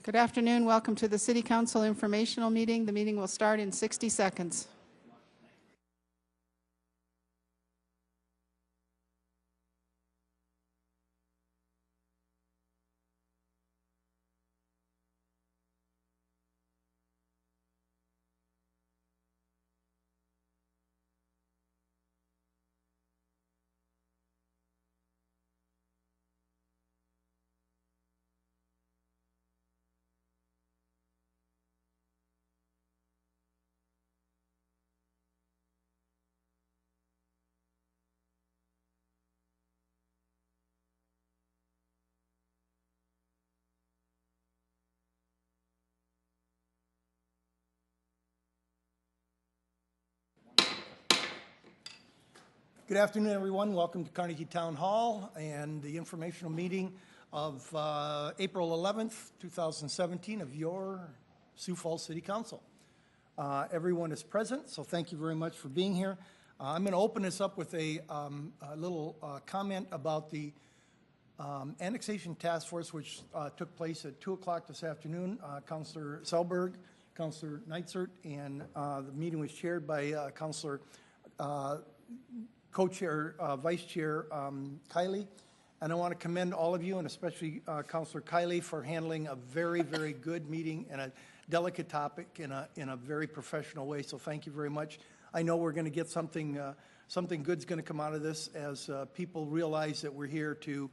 Good afternoon. Welcome to the City Council informational meeting. The meeting will start in 60 seconds. Good afternoon, everyone. Welcome to Carnegie Town Hall and the informational meeting of April 11th, 2017 of your Sioux Falls City Council. Everyone is present, so thank you very much for being here. I'm going to open this up with a little comment about the annexation task force, which took place at 2 o'clock this afternoon. Councilor Selberg, Councilor Neitzert, and the meeting was chaired by Councilor Co-Chair, Vice Chair Kiley, and I want to commend all of you, and especially Councilor Kiley, for handling a very, very good meeting and a delicate topic in a very professional way. So thank you very much. I know we're going to get something good's going to come out of this as people realize that we're here to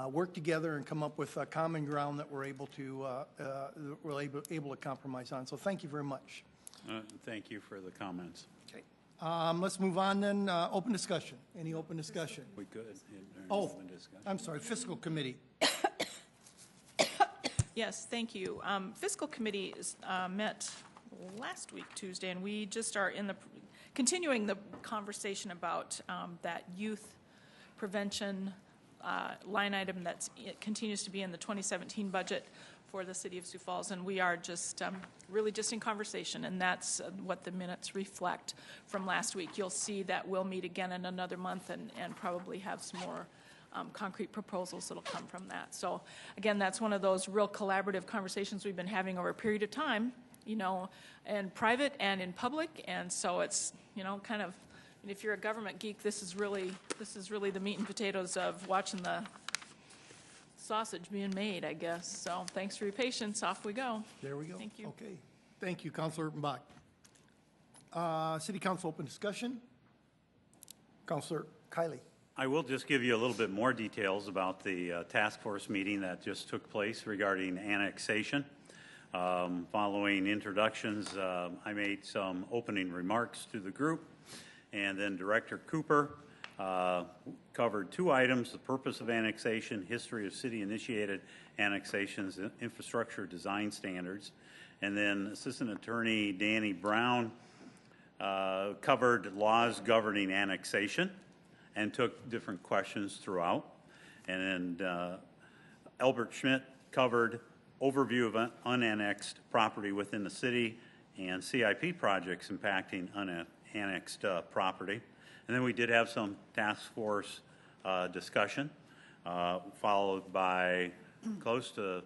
work together and come up with a common ground that we're able to compromise on. So thank you very much. Thank you for the comments. Okay. Let's move on then. Open discussion. Any open discussion? We could. Open discussion. I'm sorry. Fiscal Committee. Yes, thank you. Fiscal Committee met last week, Tuesday, and we just are continuing the conversation about that youth prevention line item that continues to be in the 2017 budget for the City of Sioux Falls, and we are just really just in conversation, and that's what the minutes reflect from last week. You'll see that we'll meet again in another month and probably have some more concrete proposals that'll come from that. So again, that's one of those real collaborative conversations we've been having over a period of time, you know, in private and in public, and so it's, you know, kind of, if you're a government geek, this is really the meat and potatoes of watching the sausage being made, I guess. So thanks for your patience. Off we go. There we go. Thank you. Okay. Thank you, Councilor Mbach. City Council open discussion. Councilor Kiley. I will just give you a little bit more details about the task force meeting that just took place regarding annexation. Following introductions, I made some opening remarks to the group, and then Director Cooper covered two items: the purpose of annexation, history of city-initiated annexations, infrastructure design standards. And then Assistant Attorney Danny Brown covered laws governing annexation and took different questions throughout. And then Albert Schmidt covered overview of unannexed property within the city and CIP projects impacting unannexed property. And then we did have some task force discussion, followed by close to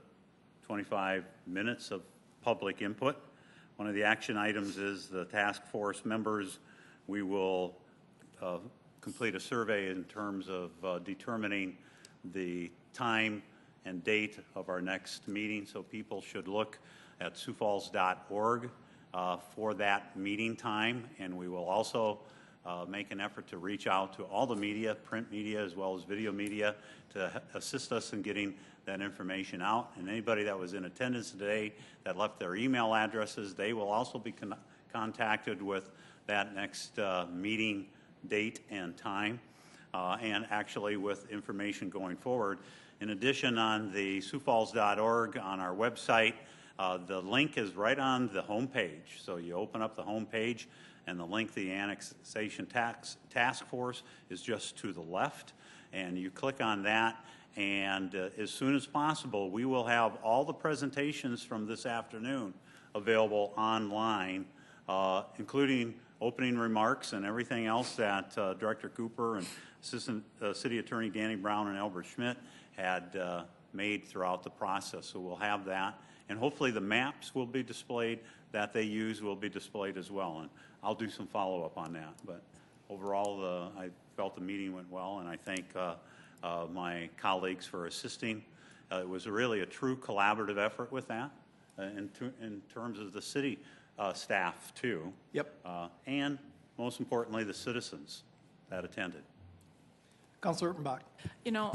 25 minutes of public input. One of the action items is the task force members. We will complete a survey in terms of determining the time and date of our next meeting, so people should look at siouxfalls.org for that meeting time, and we will also make an effort to reach out to all the media, print media as well as video media, to assist us in getting that information out. And anybody that was in attendance today that left their email addresses, they will also be contacted with that next meeting date and time, and actually with information going forward. In addition, on the siouxfalls.org on our website, the link is right on the home page. So you open up the home page, and the link, the annexation task force, is just to the left, and you click on that, and as soon as possible we will have all the presentations from this afternoon available online, including opening remarks and everything else that Director Cooper and Assistant City Attorney Danny Brown and Albert Schmidt had made throughout the process. So we'll have that, And hopefully the maps will be displayed that they use will be displayed as well. And I'll do some follow-up on that. But overall, I felt the meeting went well, and I thank my colleagues for assisting. It was really a true collaborative effort with that in terms of the city staff, too. Yep. And most importantly, the citizens that attended. Councilor Urtenbach. You know,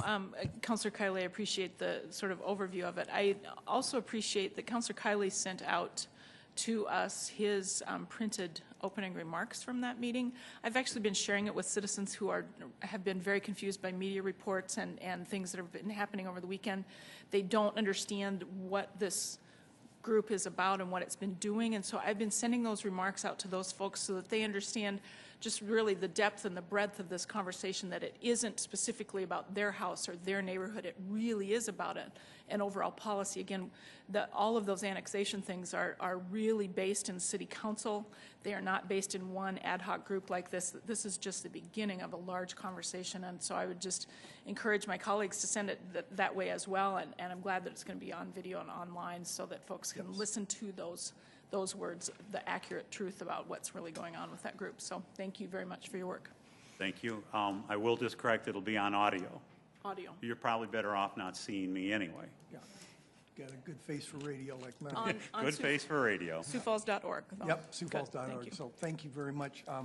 Councilor Kiley, I appreciate the sort of overview of it. I also appreciate that Councilor Kiley sent out to us his printed opening remarks from that meeting. I've actually been sharing it with citizens who have been very confused by media reports and things that have been happening over the weekend. They don't understand what this group is about and what it's been doing, and so I've been sending those remarks out to those folks so that they understand just really the depth and the breadth of this conversation, that it isn't specifically about their house or their neighborhood. It really is about an overall policy. Again, all of those annexation things are really based in city council. They are not based in one ad hoc group like this. This is just the beginning of a large conversation, and so I would just encourage my colleagues to send it that way as well, and I'm glad that it's going to be on video and online so that folks can listen to those words, the accurate truth about what's really going on with that group. So thank you very much for your work. Thank you. I will just correct, it'll be on audio. Audio. You're probably better off not seeing me anyway. Yeah. Got a good face for radio like mine. On Good face for radio. SiouxFalls.org. Yep, SiouxFalls.org. So thank you very much. I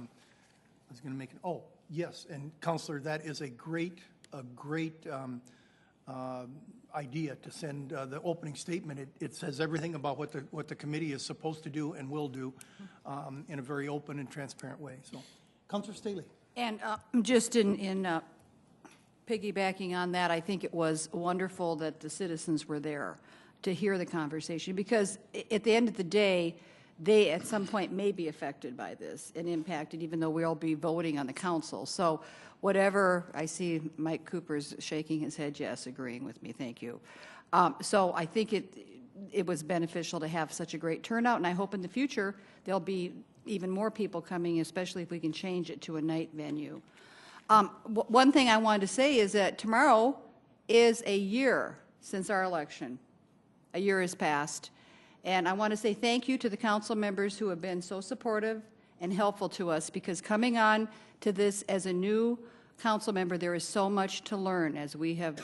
was going to make oh, yes, and Councilor, that is a great idea to send the opening statement. It says everything about what the committee is supposed to do and will do in a very open and transparent way. So, Councilor Staley. And just in piggybacking on that, I think it was wonderful that the citizens were there to hear the conversation, because at the end of the day, they at some point may be affected by this and impacted, even though we'll be voting on the council. So whatever, I see Mike Cooper's shaking his head, yes, agreeing with me, thank you. So I think it was beneficial to have such a great turnout, and I hope in the future there'll be even more people coming, especially if we can change it to a night venue. One thing I wanted to say is that tomorrow is a year since our election. A year has passed. And I want to say thank you to the council members who have been so supportive and helpful to us, because coming on to this as a new council member, there is so much to learn, as we have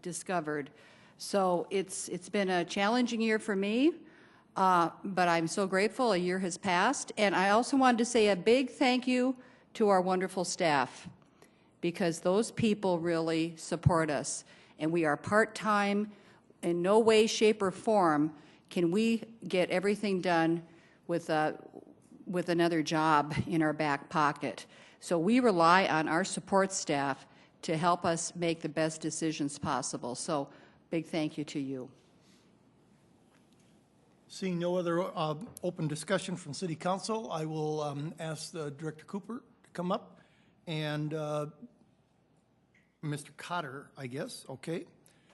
discovered. So it's been a challenging year for me, but I'm so grateful a year has passed. And I also wanted to say a big thank you to our wonderful staff, because those people really support us. And we are part-time. In no way, shape, or form can we get everything done with another job in our back pocket. So we rely on our support staff to help us make the best decisions possible. So big thank you to you. Seeing no other open discussion from City Council, I will ask Director Cooper to come up, and Mr. Cotter, I guess. Okay.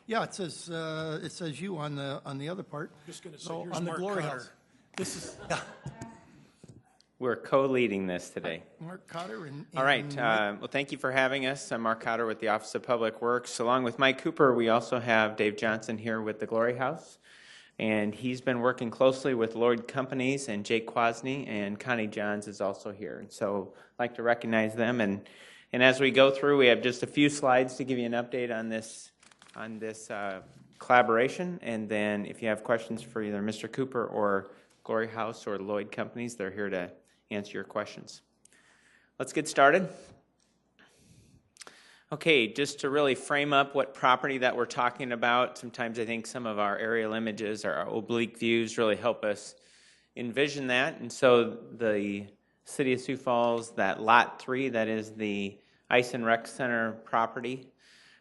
Yeah, it says you on the other part. Just going to say, So here's on the Mark Glory Cotter. House. This is We're co-leading this today. Mark Cotter and All right. Well, thank you for having us. I'm Mark Cotter with the Office of Public Works. Along with Mike Cooper, we also have Dave Johnson here with the Glory House. And he's been working closely with Lloyd Companies and Jake Kwasny, and Connie Johns is also here. And so I'd like to recognize them. And as we go through, we have just a few slides to give you an update on this collaboration. And then if you have questions for either Mr. Cooper or Glory House or Lloyd Companies, they're here to answer your questions. Let's get started. Okay, just to really frame up what property that we're talking about, sometimes I think some of our aerial images or our oblique views really help us envision that. And so the City of Sioux Falls, that Lot 3, that is the Ice and Rec Center property.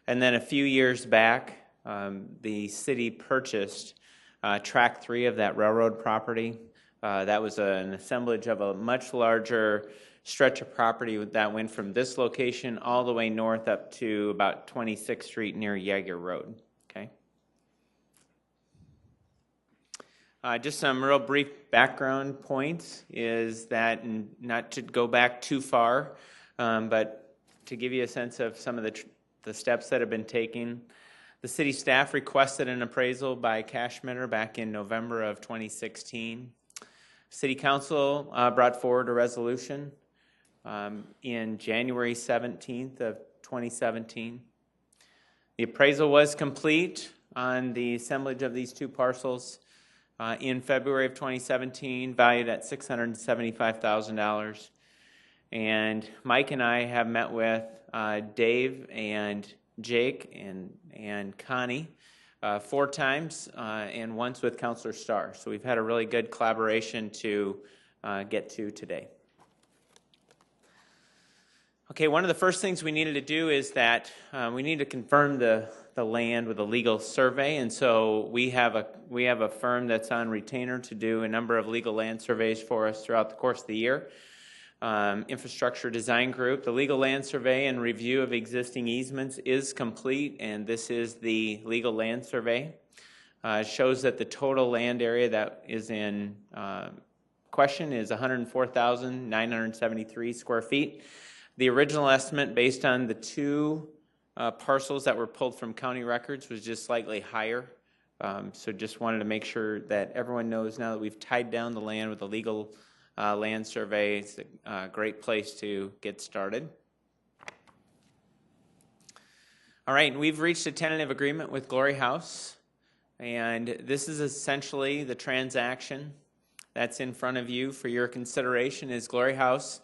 And then a few years back, the city purchased Track 3 of that railroad property. That was an assemblage of a much larger stretch of property that went from this location all the way north up to about 26th Street near Yeager Road. Okay. Just some real brief background points is that, and not to go back too far, but to give you a sense of some of the steps that have been taken. The city staff requested an appraisal by Cashmeter back in November of 2016. City Council brought forward a resolution in January 17th of 2017. The appraisal was complete on the assemblage of these two parcels in February of 2017, valued at $675,000. And Mike and I have met with Dave and Jake and Connie 4 times, and once with Councilor Starr. So we've had a really good collaboration to get to today. Okay, one of the first things we needed to do is that we need to confirm the land with a legal survey, and so we have a firm that's on retainer to do a number of legal land surveys for us throughout the course of the year. Infrastructure Design Group. The legal land survey and review of existing easements is complete, and this is the legal land survey. It shows that the total land area that is in question is 104,973 square feet. The original estimate based on the 2 parcels that were pulled from county records was just slightly higher. So just wanted to make sure that everyone knows now that we've tied down the land with a legal land survey. It's a great place to get started. All right, we've reached a tentative agreement with Glory House, and this is essentially the transaction that's in front of you for your consideration. Is Glory House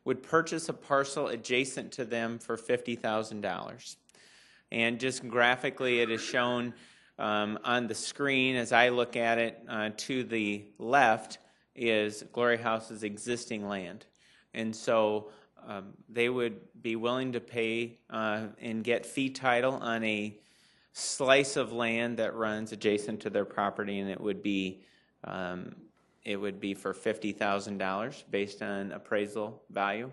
would purchase a parcel adjacent to them for $50,000. And just graphically, it is shown on the screen as I look at it. To the left is Glory House's existing land. And so they would be willing to pay and get fee title on a slice of land that runs adjacent to their property, and it would be for $50,000 based on appraisal value.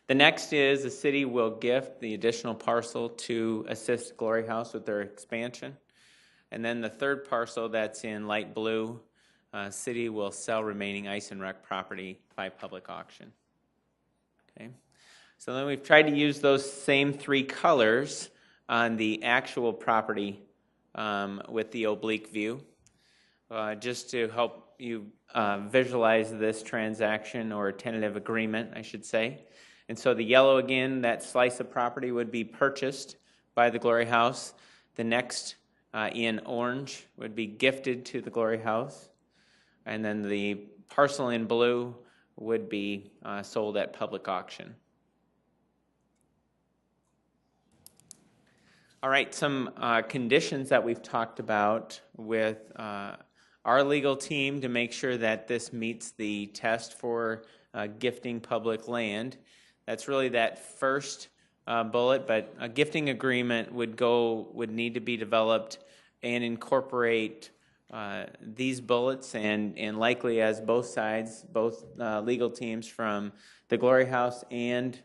The next is the city will gift the additional parcel to assist Glory House with their expansion. And then the third parcel that's in light blue, city will sell remaining ice and rec property by public auction. Okay. So then we've tried to use those same 3 colors on the actual property with the oblique view, just to help you visualize this transaction, or tentative agreement, I should say. And so the yellow, again, that slice of property would be purchased by the Glory House. The next in orange would be gifted to the Glory House. And then the parcel in blue would be sold at public auction. All right, some conditions that we've talked about with our legal team to make sure that this meets the test for gifting public land. That's really that first bullet, but a gifting agreement would need to be developed and incorporate these bullets, and likely as both sides, both legal teams from the Glory House and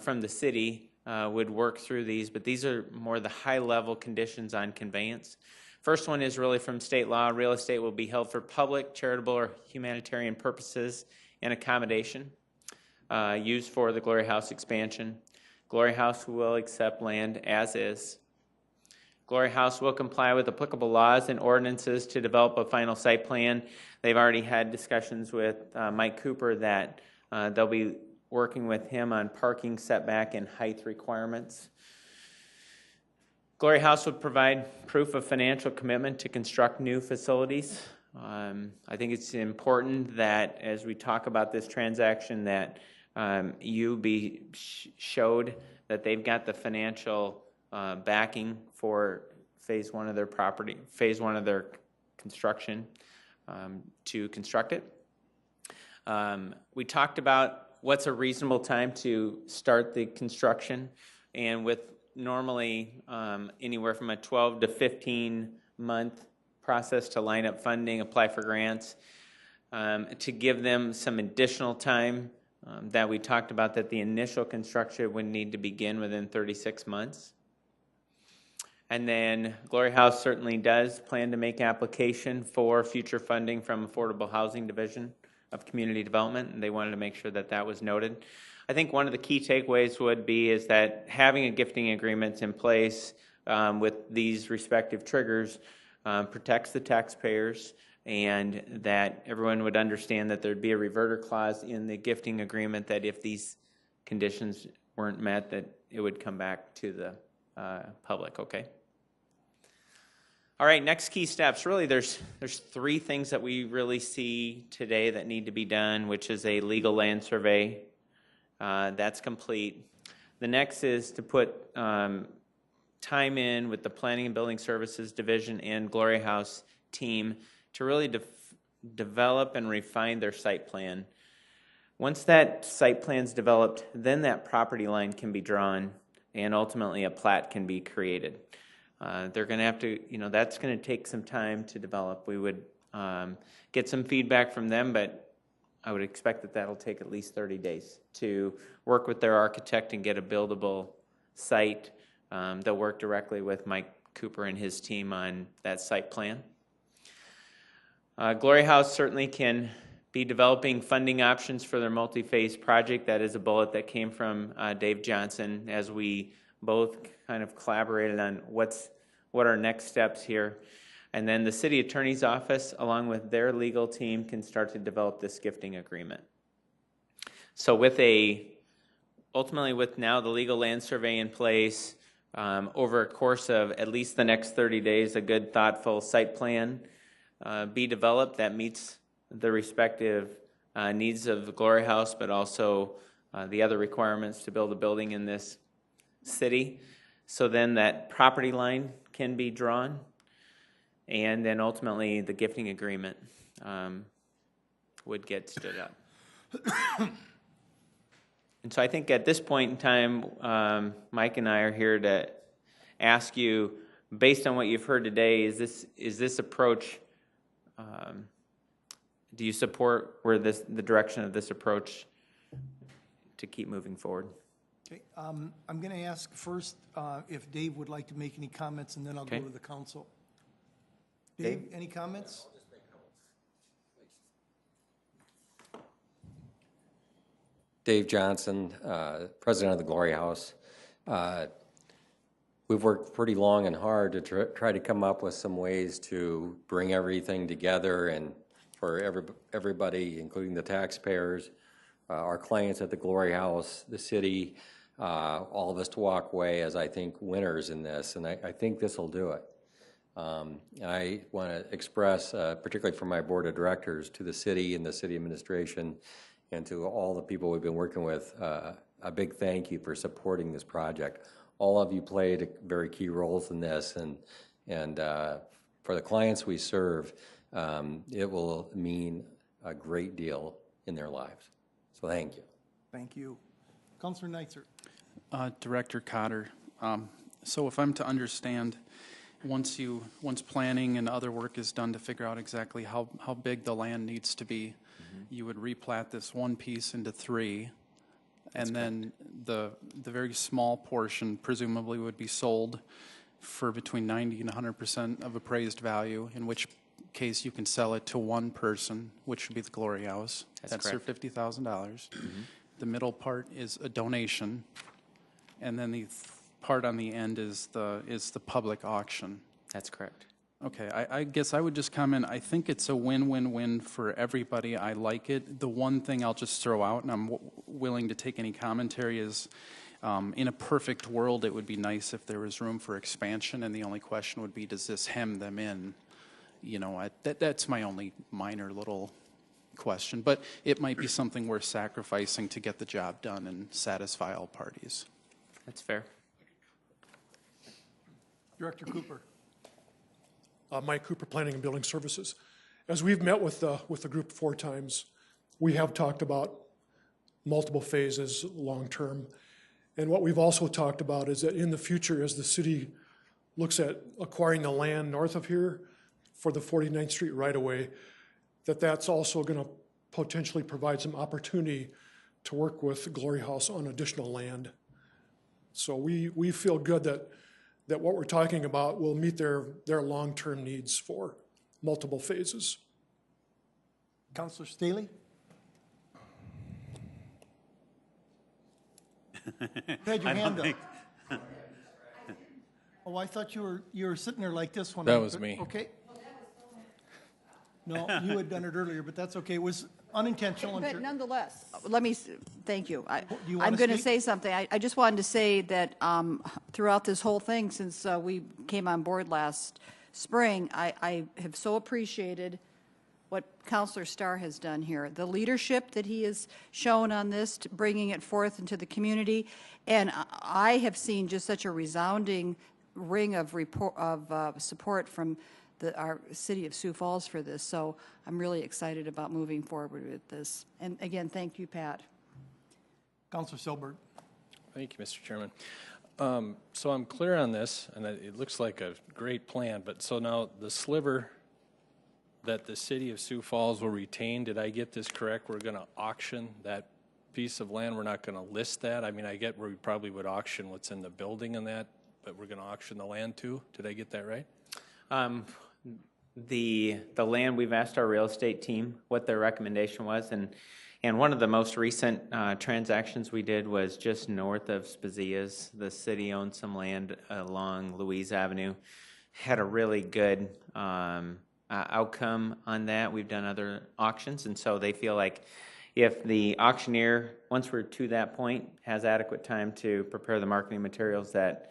from the city would work through these, but these are more the high-level conditions on conveyance. First one is really from state law. Real estate will be held for public, charitable, or humanitarian purposes and accommodation used for the Glory House expansion. Glory House will accept land as is. Glory House will comply with applicable laws and ordinances to develop a final site plan. They've already had discussions with Mike Cooper that they'll be working with him on parking, setback, and height requirements. Glory House would provide proof of financial commitment to construct new facilities. I think it's important that as we talk about this transaction that you be showed that they've got the financial backing for phase 1 of their property, phase 1 of their construction to construct it. We talked about what's a reasonable time to start the construction, and with normally anywhere from a 12 to 15 month process to line up funding, apply for grants, to give them some additional time that we talked about, that the initial construction would need to begin within 36 months. And then Glory House certainly does plan to make application for future funding from Affordable Housing Division of Community Development, and they wanted to make sure that that was noted. I think one of the key takeaways would be is that having a gifting agreement in place with these respective triggers protects the taxpayers, and that everyone would understand that there'd be a reverter clause in the gifting agreement that if these conditions weren't met, that it would come back to the public, okay? All right, next key steps. Really, there's three things that we really see today that need to be done, which is a legal land survey. That's complete. The next is to put time in with the Planning and Building Services Division and Glory House team to really develop and refine their site plan. Once that site plan's developed, then that property line can be drawn and ultimately a plat can be created. They're going to have to, that's going to take some time to develop. We would get some feedback from them, but I would expect that that'll take at least 30 days to work with their architect and get a buildable site. They'll work directly with Mike Cooper and his team on that site plan. Glory House certainly can be developing funding options for their multi-phase project. That is a bullet that came from Dave Johnson as we both kind of collaborated on what are next steps here. And then the city attorney's office, along with their legal team, can start to develop this gifting agreement. So ultimately with now the legal land survey in place, over a course of at least the next 30 days, a good thoughtful site plan be developed that meets the respective needs of the Glory House, but also the other requirements to build a building in this city. So then that property line can be drawn, and then ultimately the gifting agreement would get stood up. And so I think at this point in time, Mike and I are here to ask you, based on what you've heard today, is this approach, do you support the direction of this approach to keep moving forward? Okay, I'm going to ask first if Dave would like to make any comments, and then I'll go to the council. Dave, any comments? Dave Johnson, president of the Glory House. We've worked pretty long and hard to try to come up with some ways to bring everything together and for everybody, including the taxpayers, our clients at the Glory House, the city, all of us to walk away as I think winners in this, and I think this will do it. And I want to express, particularly from my board of directors, to the city and the city administration and to all the people we've been working with, a big thank you for supporting this project. All of you played very key roles in this, and for the clients we serve, it will mean a great deal in their lives. So thank you. Thank you. Councilor Neitzer. Director Cotter, so if I'm to understand, once planning and other work is done to figure out exactly how big the land needs to be, you would replat this one piece into three, and then the very small portion presumably would be sold for between 90 and 100% of appraised value, in which case you can sell it to one person, which would be the Glory House. That's their $50,000. The middle part is a donation, and then the part on the end is the public auction. That's correct. Okay, I guess I would just comment, I think it's a win-win-win for everybody. I like it. The one thing I'll just throw out, and I'm willing to take any commentary, is in a perfect world, it would be nice if there was room for expansion, and the only question would be, does this hem them in? That's my only minor little question, but it might be something worth sacrificing to get the job done and satisfy all parties. That's fair. Director Cooper. Mike Cooper, Planning and Building Services. As we've met with the group 4 times, we have talked about multiple phases long-term. And what we've also talked about is that in the future, as the city looks at acquiring the land north of here for the 49th Street right-of-way, that's also going to potentially provide some opportunity to work with Glory House on additional land. So we feel good that what we're talking about will meet their long-term needs for multiple phases. Councilor Staley. You had your hand up. Oh, I thought you were sitting there like this when That I- was me. Okay. No, you had done it earlier, but that's okay. It was unintentional. I'm But sure. nonetheless, let me, thank you. Do you wanna I'm going to speak? say something. I just wanted to say that throughout this whole thing, since we came on board last spring, I have so appreciated what Counselor Starr has done here, the leadership that he has shown on this, bringing it forth into the community. And I have seen just such a resounding ring of support from our City of Sioux Falls for this. So I'm really excited about moving forward with this. And again, thank you, Pat. Councilor Silbert. Thank you, Mr. Chairman. So I'm clear on this, and it looks like a great plan, but so now the sliver that the City of Sioux Falls will retain, did I get this correct? We're going to auction that piece of land? We're not going to list that? I mean, I get where we probably would auction what's in the building and that, but we're going to auction the land too? Did I get that right? The land, we've asked our real estate team what their recommendation was, and one of the most recent transactions we did was just north of Spazia's. The city owned some land along Louise Avenue, had a really good outcome on that. We've done other auctions, and so they feel like if the auctioneer, once we're to that point, has adequate time to prepare the marketing materials, that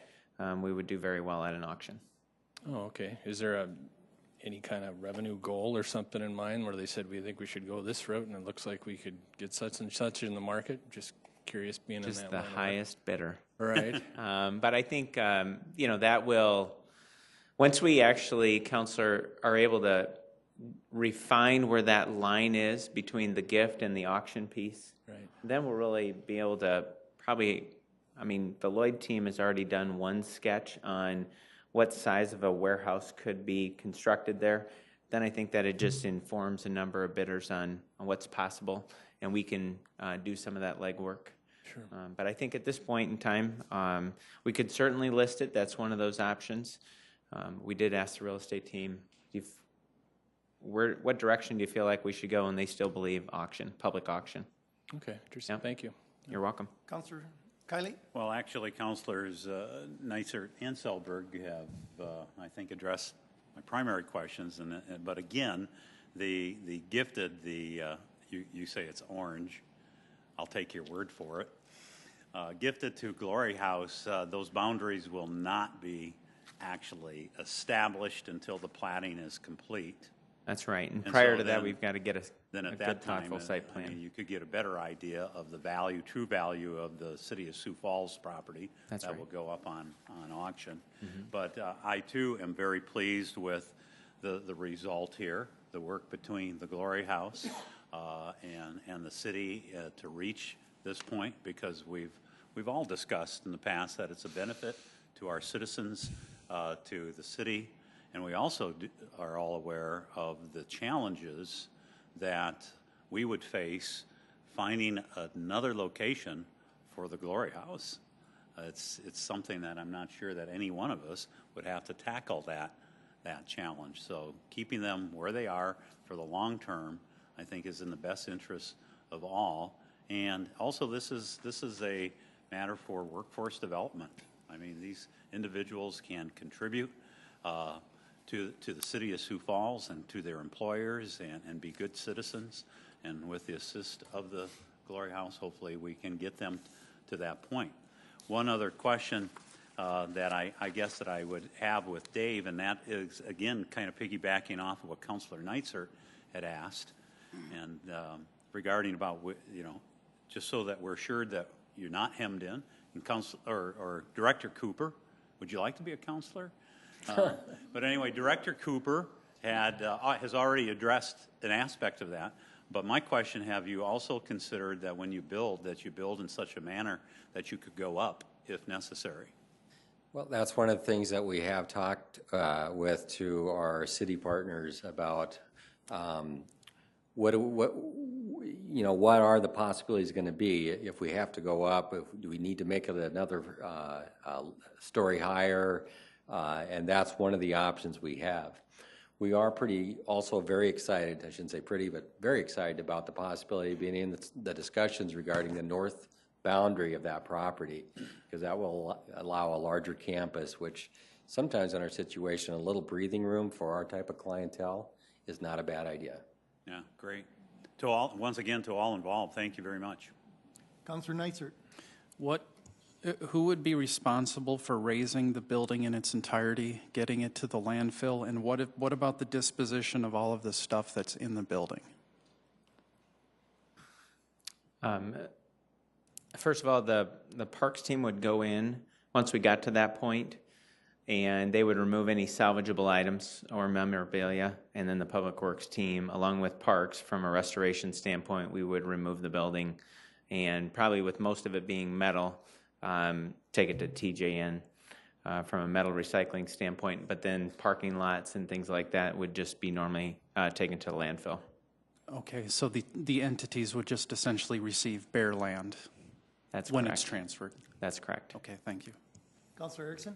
we would do very well at an auction. Oh, okay. Is there any kind of revenue goal or something in mind where they said we think we should go this route and it looks like we could get such and such in the market? Just curious being in that Just the line of work. highest bidder. Right. But I think, that will, once we actually, Counselor, are able to refine where that line is between the gift and the auction piece, Right. then we'll really be able to probably, the Lloyd team has already done one sketch on what size of a warehouse could be constructed there. Then I think that it just informs a number of bidders on what's possible, and we can do some of that legwork. Sure. But I think at this point in time, we could certainly list it. That's one of those options. We did ask the real estate team, what direction do you feel like we should go? And they still believe auction, public auction. Okay, interesting. Yep. Thank you. You're welcome. Councilor Kylie? Well, actually, Councilors Neitzer and Selberg have, I think, addressed my primary questions. But again, the gifted, you say it's orange. I'll take your word for it. Gifted to Glory House, those boundaries will not be actually established until the plating is complete. That's right. And And prior so to that, then- we've got to get a Then at good, that time, thoughtful site plan. you could get a better idea of the true value of the City of Sioux Falls property. That's that right. will go up on auction. But I too am very pleased with the result here, the work between the Glory House and the city to reach this point, because we've all discussed in the past that it's a benefit to our citizens, to the city, and we also are all aware of the challenges that we would face finding another location for the Glory House. It's something that I'm not sure that any one of us would have to tackle that challenge. So keeping them where they are for the long term, I think, is in the best interest of all. And also, this is a matter for workforce development. I mean, these individuals can contribute to the City of Sioux Falls and to their employers and be good citizens. And with the assist of the Glory House, hopefully we can get them to that point. One other question that I guess that I would have with Dave, and that is, again, kind of piggybacking off of what Councilor Neitzer had asked, and regarding about, just so that we're sure that you're not hemmed in, and or Director Cooper, would you like to be a counselor? But anyway, Director Cooper has already addressed an aspect of that. But my question, have you also considered that when you build, that you build in such a manner that you could go up if necessary? Well, that's one of the things that we have talked to our city partners about. What are the possibilities going to be if we have to go up? Do we need to make it another story higher? And that's one of the options we have. We are also very excited, I shouldn't say pretty, but very excited about the possibility of being in the discussions regarding the north boundary of that property, because that will allow a larger campus, which sometimes in our situation, a little breathing room for our type of clientele is not a bad idea. Yeah, great. To all, once again, to all involved, thank you very much. Councilor Neitzer. Who would be responsible for raising the building in its entirety, getting it to the landfill, and what about the disposition of all of the stuff that's in the building? First of all, the parks team would go in once we got to that point, and they would remove any salvageable items or memorabilia, and then the public works team, along with parks, from a restoration standpoint, we would remove the building, and probably with most of it being metal, take it to TJN from a metal recycling standpoint, but then parking lots and things like that would just be normally taken to the landfill. Okay, so the entities would just essentially receive bare land That's when correct. it's transferred? That's correct. Okay, thank you. Councilor Erickson.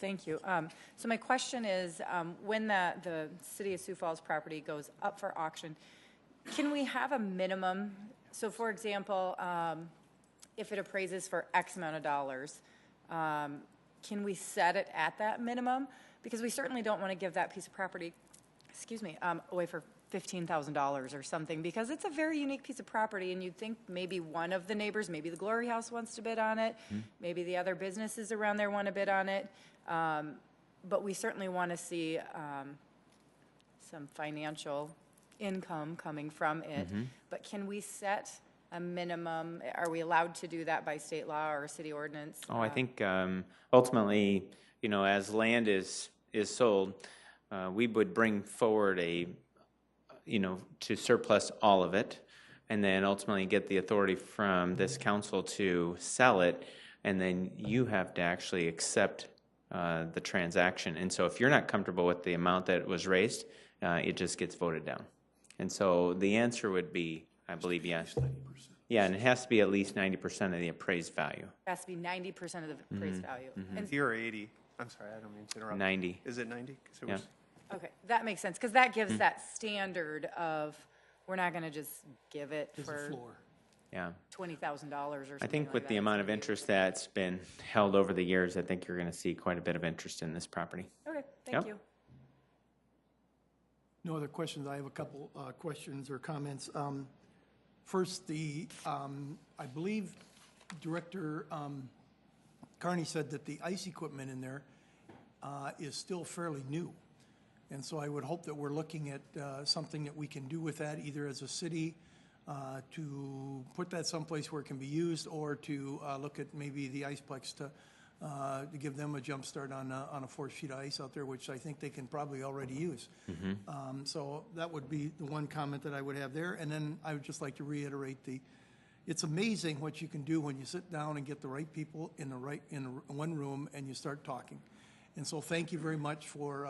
Thank you. So my question is, when the City of Sioux Falls property goes up for auction, can we have a minimum? So for example, if it appraises for X amount of dollars, can we set it at that minimum? Because we certainly don't want to give that piece of property, away for $15,000 or something, because it's a very unique piece of property, and you'd think maybe one of the neighbors, maybe the Glory House wants to bid on it, maybe the other businesses around there want to bid on it, but we certainly want to see some financial income coming from it. But can we set a minimum? Are we allowed to do that by state law or city ordinance? Oh, I think ultimately, as land is sold, we would bring forward to surplus all of it, and then ultimately get the authority from this council to sell it, and then you have to actually accept the transaction. And so if you're not comfortable with the amount that was raised, it just gets voted down. And so the answer would be, I believe, yes. Yeah, and it has to be at least 90% of the appraised value. It has to be 90% of the appraised value. And Or 80. I'm sorry, I don't mean to interrupt. 90. Is it 90? 'Cause it Yeah. was- okay, that makes sense, because that gives that standard of, we're not going to just give it There's a for floor. Yeah. $20,000 or something I think like with that. the It's amount gonna of be- interest that's been held over the years, I think you're going to see quite a bit of interest in this property. Okay, thank Yep. you. No other questions. I have a couple questions or comments. First, I believe Director Carney said that the ice equipment in there is still fairly new. And so I would hope that we're looking at something that we can do with that, either as a city to put that someplace where it can be used, or to look at maybe the Iceplex to give them a jump start on a 4 sheet of ice out there, which I think they can probably already use. So that would be the one comment that I would have there. And then I would just like to reiterate it's amazing what you can do when you sit down and get the right people in one room and you start talking. And so thank you very much for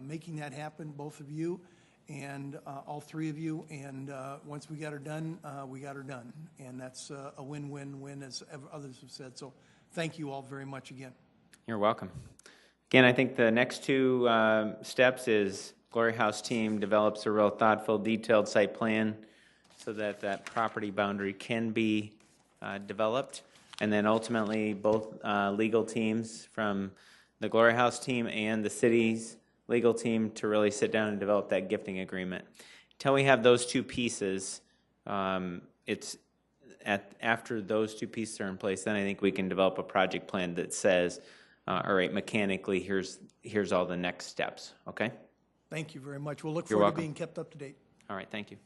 making that happen, both of you and all three of you. And once we got her done, we got her done. And that's a win-win-win, as others have said. So thank you all very much again. You're welcome. Again, I think the next two steps is Glory House team develops a real thoughtful, detailed site plan so that that property boundary can be developed. And then ultimately, both legal teams from the Glory House team and the city's legal team to really sit down and develop that gifting agreement. Until we have those two pieces, after those two pieces are in place, then I think we can develop a project plan that says, all right, mechanically, here's all the next steps, okay? Thank you very much. We'll look You're forward welcome. to being kept up to date. All right, thank you.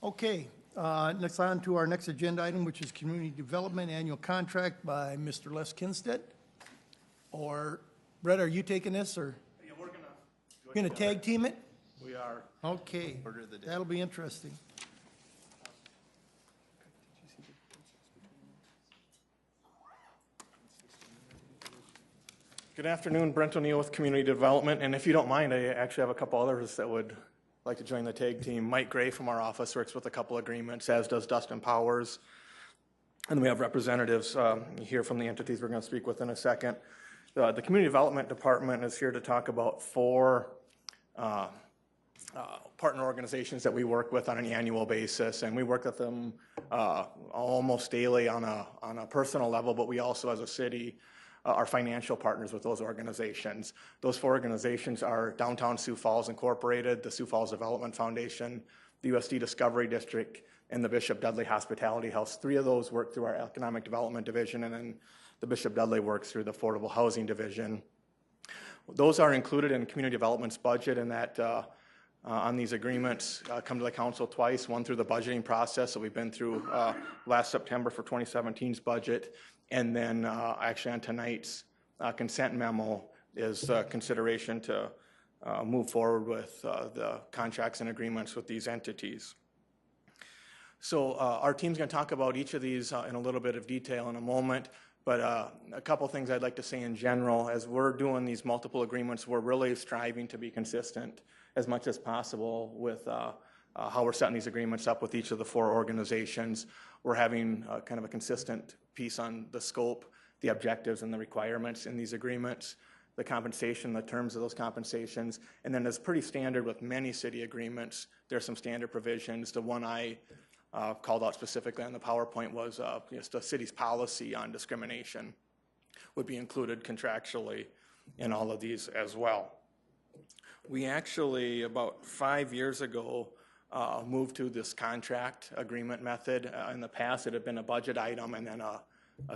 Okay, next on to our next agenda item, which is Community Development Annual Contract by Mr. Les Kinstead. Or, Brett, are you taking this, or? Yeah, we're Gonna tag team it? We are. Okay, Order of the day. that'll be interesting. Good afternoon, Brent O'Neill with Community Development, and if you don't mind, I actually have a couple others that would like to join the tag team. Mike Gray from our office works with a couple agreements, as does Dustin Powers. And we have representatives here from the entities we're going to speak with in a second. The Community Development Department is here to talk about four partner organizations that we work with on an annual basis, and we work with them almost daily on a personal level, but we also as a city are financial partners with those organizations. Those 4 organizations are Downtown Sioux Falls Incorporated, the Sioux Falls Development Foundation, the USD Discovery District, and the Bishop Dudley Hospitality House. 3 of those work through our Economic Development Division, and then the Bishop Dudley works through the Affordable Housing Division. Those are included in Community Development's budget, and that on these agreements come to the council twice, one through the budgeting process that we've been through last September for 2017's budget, and then actually on tonight's consent memo is consideration to move forward with the contracts and agreements with these entities. So our team's going to talk about each of these in a little bit of detail in a moment, but a couple things I'd like to say in general. As we're doing these multiple agreements, we're really striving to be consistent as much as possible with how we're setting these agreements up with each of the 4 organizations. We're having kind of a consistent piece on the scope, the objectives, and the requirements in these agreements, the compensation, the terms of those compensations, and then it's pretty standard with many city agreements. There's some standard provisions. The one I called out specifically on the PowerPoint was just the city's policy on discrimination would be included contractually in all of these as well. We actually, about 5 years ago, moved to this contract agreement method. In the past, it had been a budget item and then a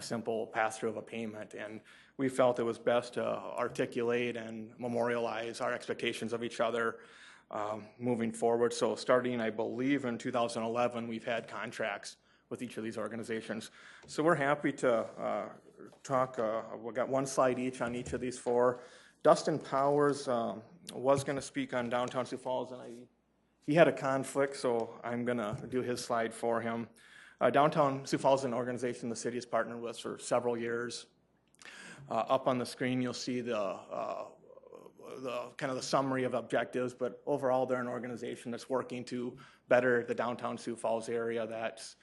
simple pass-through of a payment. And we felt it was best to articulate and memorialize our expectations of each other moving forward. So starting, I believe, in 2011, we've had contracts with each of these organizations. So we're happy to talk. We've got 1 slide each on each of these 4. Dustin Powers was going to speak on Downtown Sioux Falls, and he had a conflict, so I'm going to do his slide for him. Downtown Sioux Falls is an organization the city has partnered with for several years. Up on the screen, you'll see the kind of the summary of objectives, but overall, they're an organization that's working to better the downtown Sioux Falls area. That's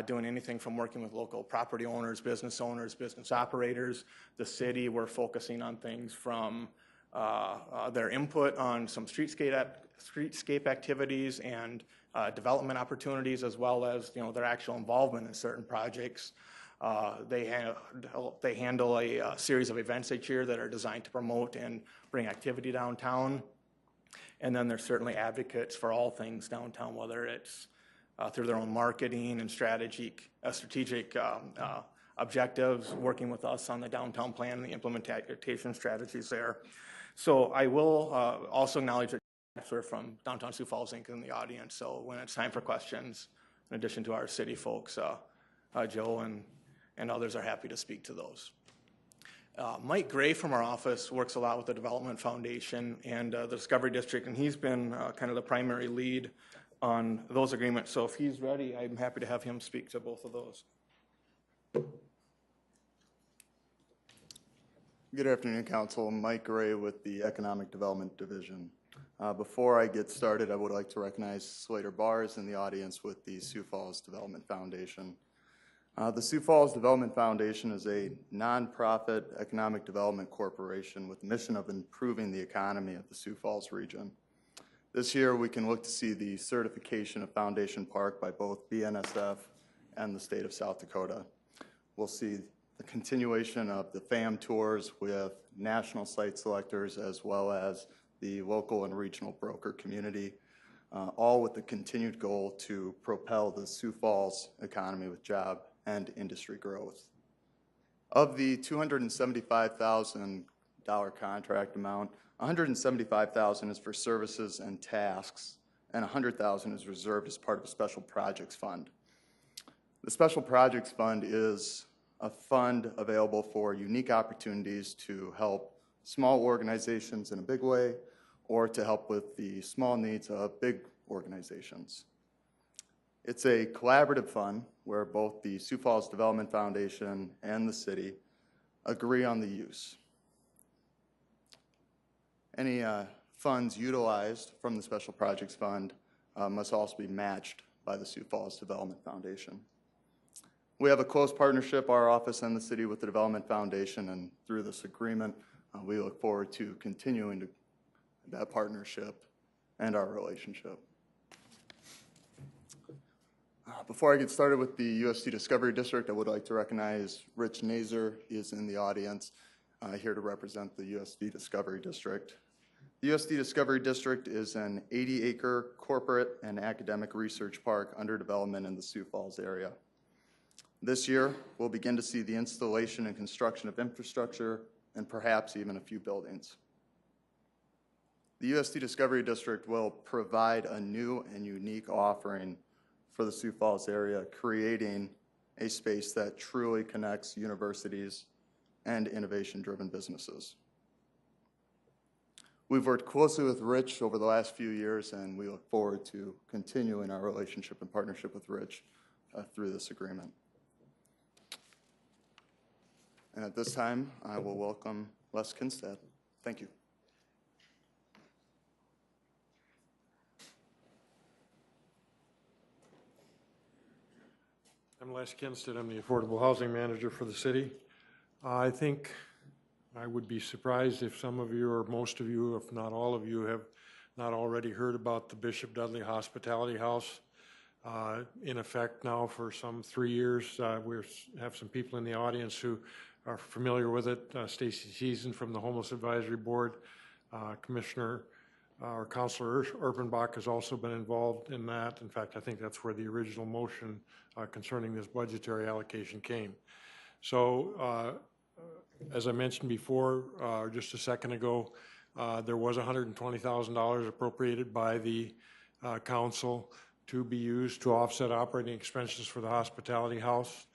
doing anything from working with local property owners, business operators. The city, we're focusing on things from their input on some streetscape activities and development opportunities, as well as their actual involvement in certain projects. They handle a series of events each year that are designed to promote and bring activity downtown. And then they're certainly advocates for all things downtown, whether it's through their own marketing and strategic objectives, working with us on the downtown plan and the implementation strategies there. So I will also acknowledge that we're from Downtown Sioux Falls Inc. in the audience. So when it's time for questions, in addition to our city folks, Joe and others are happy to speak to those. Mike Gray from our office works a lot with the Development Foundation and the Discovery District, and he's been kind of the primary lead on those agreements. So if he's ready, I'm happy to have him speak to both of those. Good afternoon, Council. I'm Mike Gray with the Economic Development Division. Before I get started, I would like to recognize Slater Bars in the audience with the Sioux Falls Development Foundation. The Sioux Falls Development Foundation is a nonprofit economic development corporation with the mission of improving the economy of the Sioux Falls region. This year, we can look to see the certification of Foundation Park by both BNSF and the state of South Dakota. We'll see the continuation of the FAM tours with national site selectors as well as the local and regional broker community, all with the continued goal to propel the Sioux Falls economy with job and industry growth. Of the $275,000 contract amount, $175,000 is for services and tasks, and $100,000 is reserved as part of a special projects fund. The special projects fund is a fund available for unique opportunities to help small organizations in a big way, or to help with the small needs of big organizations. It's a collaborative fund where both the Sioux Falls Development Foundation and the city agree on the use. Any funds utilized from the Special Projects Fund must also be matched by the Sioux Falls Development Foundation. We have a close partnership, our office and the city, with the Development Foundation, and through this agreement, we look forward to continuing that partnership and our relationship. Before I get started with the USD Discovery District, I would like to recognize Rich Nazer. He is in the audience, here to represent the USD Discovery District. The USD Discovery District is an 80-acre corporate and academic research park under development in the Sioux Falls area. This year, we'll begin to see the installation and construction of infrastructure and perhaps even a few buildings. The USD Discovery District will provide a new and unique offering for the Sioux Falls area, creating a space that truly connects universities and innovation-driven businesses. We've worked closely with Rich over the last few years, and we look forward to continuing our relationship and partnership with Rich through this agreement. And at this time, I will welcome Les Kinstead. Thank you. I'm Les Kinstead. I'm the Affordable Housing Manager for the city. I think I would be surprised if some of you or most of you, if not all of you, have not already heard about the Bishop Dudley Hospitality House. In effect now for some 3 years. We have some people in the audience who are familiar with it. Stacy Season from the Homeless Advisory Board, Commissioner or Councilor Urbanbach has also been involved in that. In fact, I think that's where the original motion concerning this budgetary allocation came. So, as I mentioned before, just a second ago, there was $120,000 appropriated by the council to be used to offset operating expenses for the hospitality house.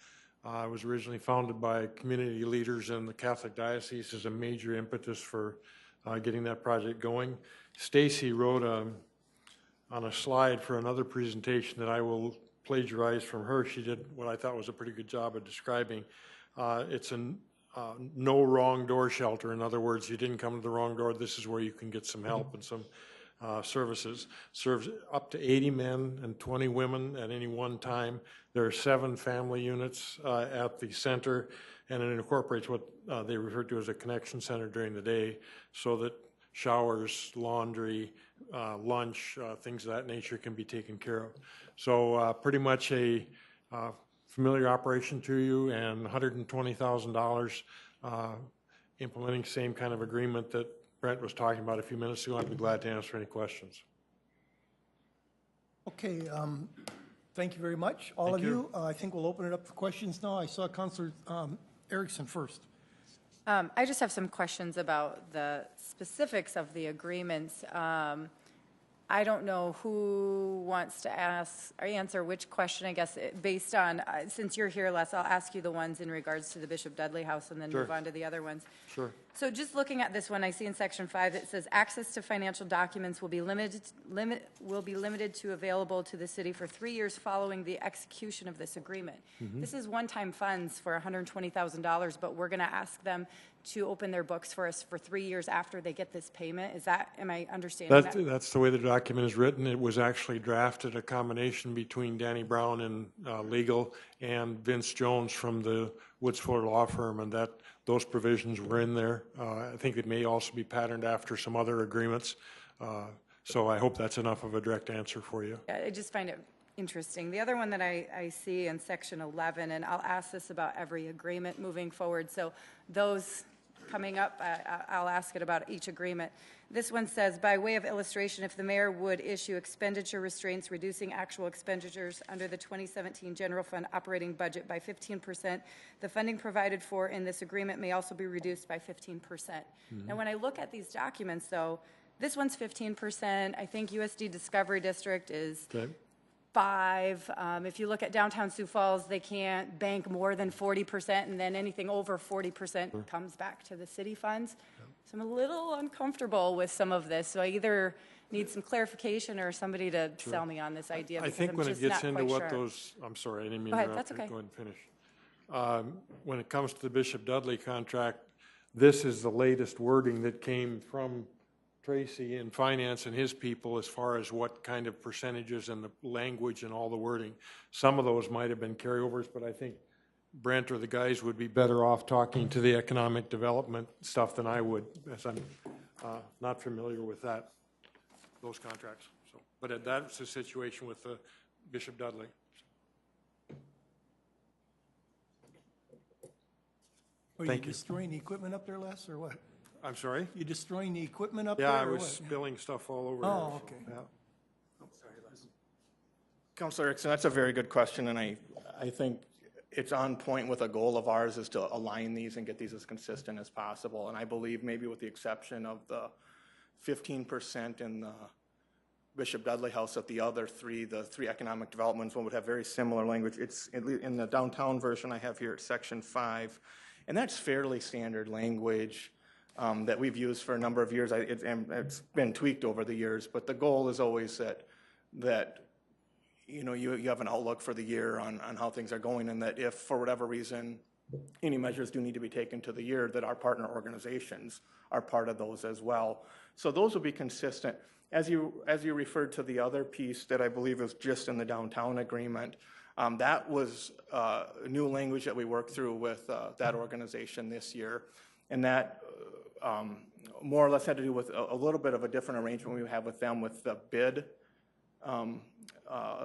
It was originally founded by community leaders in the Catholic Diocese as a major impetus for getting that project going. Stacy wrote on a slide for another presentation that I will plagiarize from her. She did what I thought was a pretty good job of describing. It's a no wrong door shelter. In other words, you didn't come to the wrong door. This is where you can get some help and some services. Serves up to 80 men and 20 women at any one time. There are 7 family units at the center, and it incorporates what they refer to as a connection center during the day, so that showers, laundry, lunch, things of that nature can be taken care of. So pretty much a familiar operation to you, and $120,000 implementing same kind of agreement that Brent was talking about a few minutes ago. I'd be glad to answer any questions. Okay, thank you very much, all Thank of you. you. I think we'll open it up for questions now. I saw Councilor Erickson first. I just have some questions about the specifics of the agreements. I don't know who wants to ask or answer which question, I guess, based on, since you're here, Les, I'll ask you the ones in regards to the Bishop Dudley House and then Sure. move on to the other ones. Sure. So just looking at this one, I see in section 5, it says access to financial documents will be limited to available to the city for 3 years following the execution of this agreement. This is one-time funds for $120,000, but we're going to ask them to open their books for us for 3 years after they get this payment. Is that, am I understanding that? That's the way the document is written. It was actually drafted a combination between Danny Brown in legal and Vince Jones from the Woods Fuller Law Firm, and that those provisions were in there. I think it may also be patterned after some other agreements. So I hope that's enough of a direct answer for you. Yeah, I just find it interesting. The other one that I see in section 11, and I'll ask this about every agreement moving forward, so those coming up, I'll ask it about each agreement. This one says, by way of illustration, if the mayor would issue expenditure restraints reducing actual expenditures under the 2017 general fund operating budget by 15%, the funding provided for in this agreement may also be reduced by 15%. Now, when I look at these documents, though, this one's 15%. I think USD Discovery District is 5. If you look at downtown Sioux Falls, they can't bank more than 40%, and then anything over 40% comes back to the city funds. So I'm a little uncomfortable with some of this. So I either need some clarification or somebody to sell me on this idea. I think when it gets into what those, I'm sorry, I didn't mean to interrupt. That's okay. Go ahead and finish. When it comes to the Bishop Dudley contract, this is the latest wording that came from Tracy in finance and his people as far as what kind of percentages and the language and all the wording. Some of those might have been carryovers, but I think Brent or the guys would be better off talking to the economic development stuff than I would, as I'm not familiar with that those contracts. So, but that's the situation with Bishop Dudley. Are Thank you you. destroying the equipment up there, Les, or what? I'm sorry? You destroying the equipment up Yeah, there, I or was what? spilling stuff all over. Oh, here, okay. Yeah. Councilor Erickson, that's a very good question, and I think it's on point with a goal of ours is to align these and get these as consistent as possible. And I believe maybe with the exception of the 15% in the Bishop Dudley House, that the other three, the three economic developments, one would have very similar language. It's in the downtown version I have here, it's section 5, and that's fairly standard language that we've used for a number of years. It's been tweaked over the years, but the goal is always that you have an outlook for the year on how things are going, and that if, for whatever reason, any measures do need to be taken to the year, that our partner organizations are part of those as well. So those will be consistent. As you referred to the other piece that I believe is just in the downtown agreement, that was new language that we worked through with that organization this year, and that more or less had to do with a little bit of a different arrangement we have with them with the bid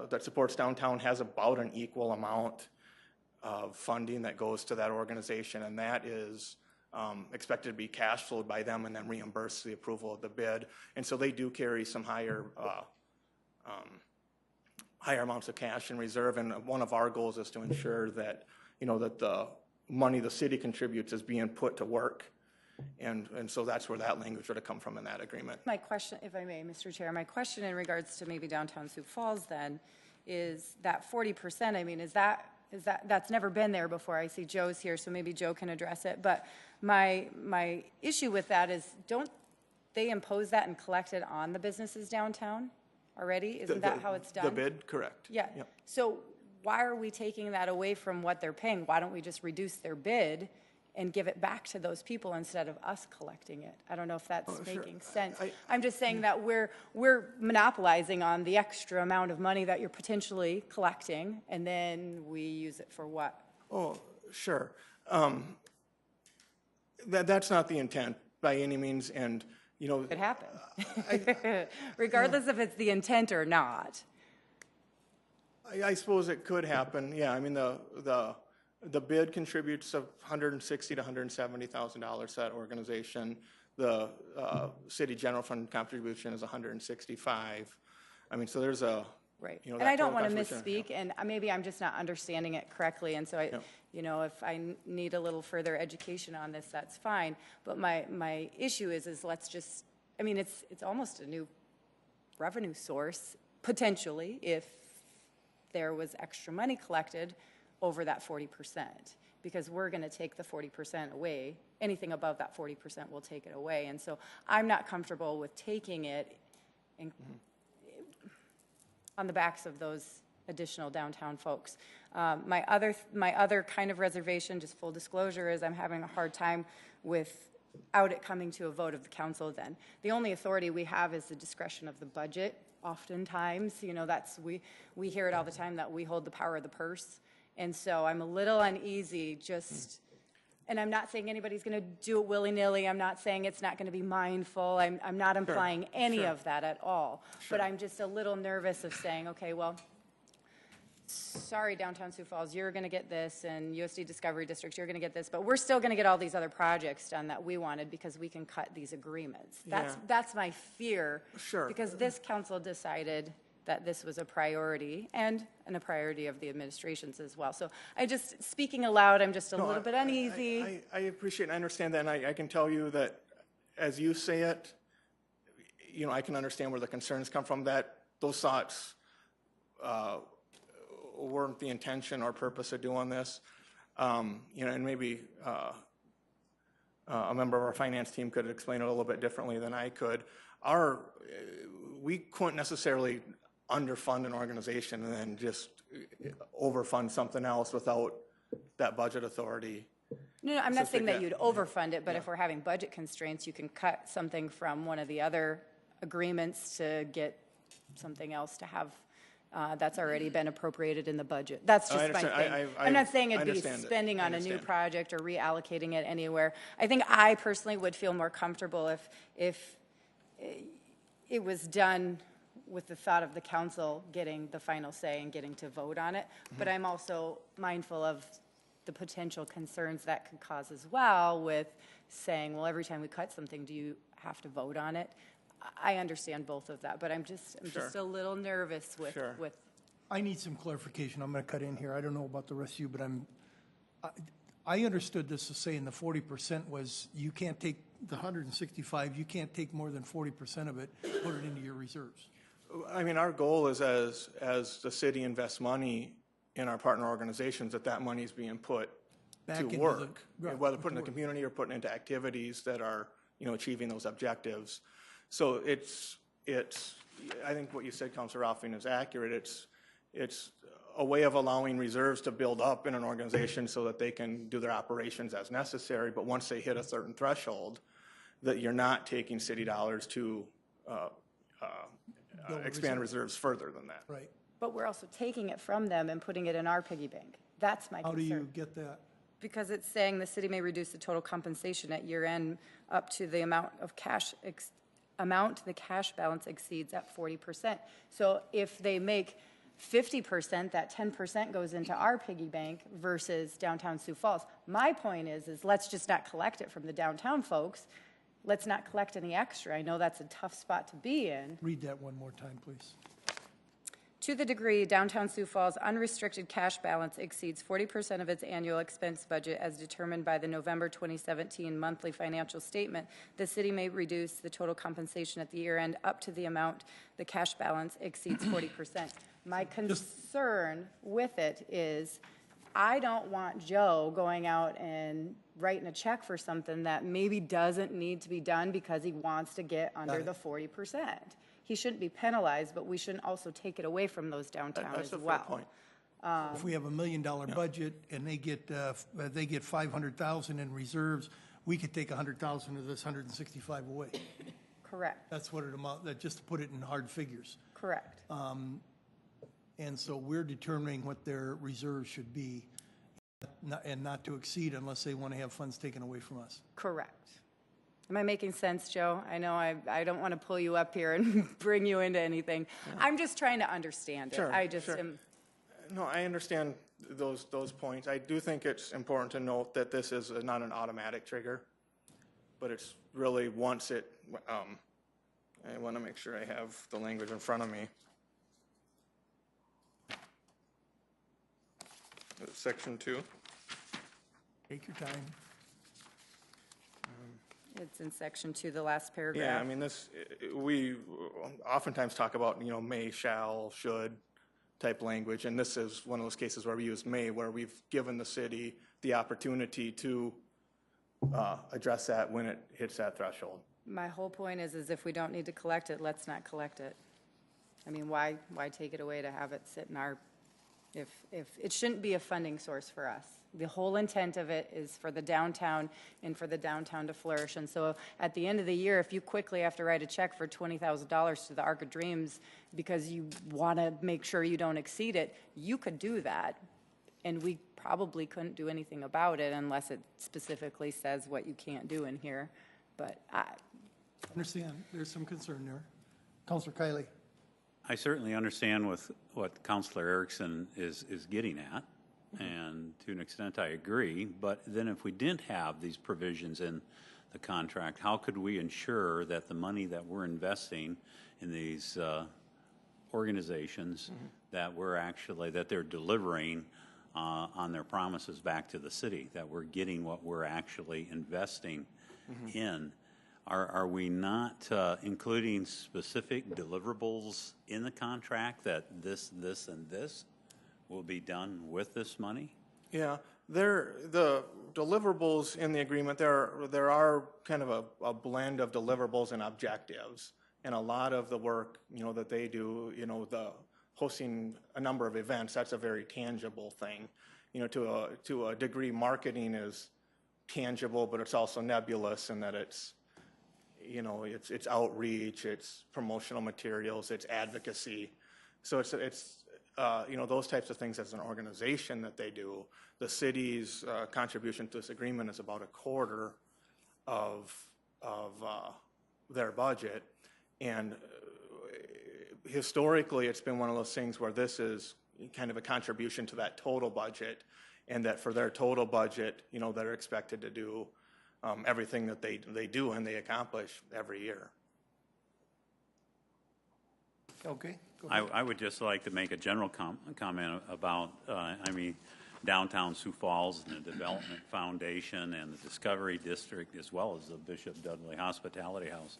that supports downtown has about an equal amount of funding that goes to that organization, and that is expected to be cash flowed by them and then reimbursed the approval of the bid. And so they do carry some higher amounts of cash in reserve, and one of our goals is to ensure that that the money the city contributes is being put to work. And so that's where that language would have come from in that agreement. My question, if I may, Mr. Chair, my question in regards to maybe downtown Sioux Falls then is that 40%, I mean, that's never been there before. I see Joe's here, so maybe Joe can address it. But my issue with that is, don't they impose that and collect it on the businesses downtown already? Isn't that how it's done? The bid, correct. Yeah. Yep. So why are we taking that away from what they're paying? Why don't we just reduce their bid and give it back to those people instead of us collecting it? I don't know if that's making sense. I'm just saying that we're monopolizing on the extra amount of money that you're potentially collecting, and then we use it for what? Oh, sure. That's not the intent by any means, and It happens. Regardless if it's the intent or not. I suppose it could happen. Yeah, I mean the bid contributes $160,000 to $170,000 to that organization. The city general fund contribution is $165,000. I mean, so there's a right. And I don't want to misspeak, and maybe I'm just not understanding it correctly. And so if I need a little further education on this, that's fine. But my issue is let's just, I mean, it's almost a new revenue source potentially if there was extra money collected over that 40%, because we're going to take the 40% away. Anything above that 40%, we'll take it away. And so I'm not comfortable with taking it on the backs of those additional downtown folks. My other kind of reservation, just full disclosure, is I'm having a hard time without it coming to a vote of the council then. The only authority we have is the discretion of the budget. Oftentimes, we hear it all the time that we hold the power of the purse. And so I'm a little uneasy and I'm not saying anybody's going to do it willy-nilly. I'm not saying it's not going to be mindful. I'm not implying any of that at all. But I'm just a little nervous of saying, okay, well, sorry, downtown Sioux Falls, you're going to get this, and USD Discovery District, you're going to get this, but we're still going to get all these other projects done that we wanted because we can cut these agreements. That's my fear. Sure. Because this council decided that this was a priority and a priority of the administration's as well. So speaking aloud, I'm just a little bit uneasy. I appreciate and I understand that, and I can tell you that as you say it, I can understand where the concerns come from, that those thoughts weren't the intention or purpose of doing this. And maybe a member of our finance team could explain it a little bit differently than I could. We couldn't necessarily underfund an organization and then just overfund something else without that budget authority. No, I'm not saying that you'd overfund it, but if we're having budget constraints, you can cut something from one of the other agreements to get something else to have that's already been appropriated in the budget. That's just my thing. I'm not saying it'd be spending on a new project or reallocating it anywhere. I think I personally would feel more comfortable if it was done with the thought of the council getting the final say and getting to vote on it. But I'm also mindful of the potential concerns that could cause as well with saying, well, every time we cut something, do you have to vote on it? I understand both of that, but I'm just a little nervous with, I need some clarification. I'm going to cut in here. I don't know about the rest of you, but I understood this as saying the 40% was you can't take the 165, you can't take more than 40% of it, put it into your reserves. I mean, our goal is as the city invests money in our partner organizations, that money is being put Back to into work, the- whether put in the community or put into activities that are, achieving those objectives. So it's, I think what you said, Councilor Raffing, is accurate. It's a way of allowing reserves to build up in an organization so that they can do their operations as necessary, but once they hit a certain threshold, that you're not taking city dollars to expand reserves further than that. Right. But we're also taking it from them and putting it in our piggy bank. That's my concern. How do you get that? Because it's saying the city may reduce the total compensation at year end up to the amount of cash, the cash balance exceeds at 40%. So if they make 50%, that 10% goes into our piggy bank versus downtown Sioux Falls. My point is let's just not collect it from the downtown folks. Let's not collect any extra. I know that's a tough spot to be in. Read that one more time, please. To the degree downtown Sioux Falls' unrestricted cash balance exceeds 40% of its annual expense budget as determined by the November 2017 monthly financial statement, the city may reduce the total compensation at the year end up to the amount the cash balance exceeds 40%. My concern with it is I don't want Joe going out and writing a check for something that maybe doesn't need to be done because he wants to get under the 40%. He shouldn't be penalized, but we shouldn't also take it away from those downtown as well. That's a fair point. If we have $1 million budget and they get 500,000 in reserves, we could take 100,000 of this 165 away. Correct. That's what it amounts, just to put it in hard figures. Correct. And so we're determining what their reserves should be and not to exceed unless they want to have funds taken away from us. Correct. Am I making sense, Joe? I know I don't want to pull you up here and bring you into anything. Yeah. I'm just trying to understand it. I just am. No, I understand those points. I do think it's important to note that this is not an automatic trigger, but it's really once it, I want to make sure I have the language in front of me. Section 2. Take your time. It's in section 2, the last paragraph. Yeah, I mean, we oftentimes talk about, may, shall, should type language, and this is one of those cases where we use may, where we've given the city the opportunity to address that when it hits that threshold. My whole point is if we don't need to collect it, let's not collect it. I mean, why take it away to have it sit in our, if it shouldn't be a funding source for us. The whole intent of it is for the downtown and for the downtown to flourish. And so at the end of the year, if you quickly have to write a check for $20,000 to the Arc of Dreams because you want to make sure you don't exceed it, you could do that. And we probably couldn't do anything about it unless it specifically says what you can't do in here. But I understand. There's some concern there. Councilor Kiley. I certainly understand what Councilor Erickson is getting at. And to an extent, I agree. But then if we didn't have these provisions in the contract, how could we ensure that the money that we're investing in these organizations that they're delivering on their promises back to the city, that we're getting what we're actually investing in? Are we not including specific deliverables in the contract that this, and this will be done with this money? Yeah, the deliverables in the agreement, there are kind of a blend of deliverables and objectives. And a lot of the work, that they do, the hosting a number of events, that's a very tangible thing. To a degree, marketing is tangible, but it's also nebulous in that it's outreach, it's promotional materials, it's advocacy. So it's those types of things as an organization that they do. The city's contribution to this agreement is about a quarter of their budget, and historically, it's been one of those things where this is kind of a contribution to that total budget, and that for their total budget, you know, they're expected to do everything that they do and they accomplish every year. Okay. Go ahead. I would just like to make a general comment about, downtown Sioux Falls and the Development Foundation and the Discovery District, as well as the Bishop Dudley Hospitality House.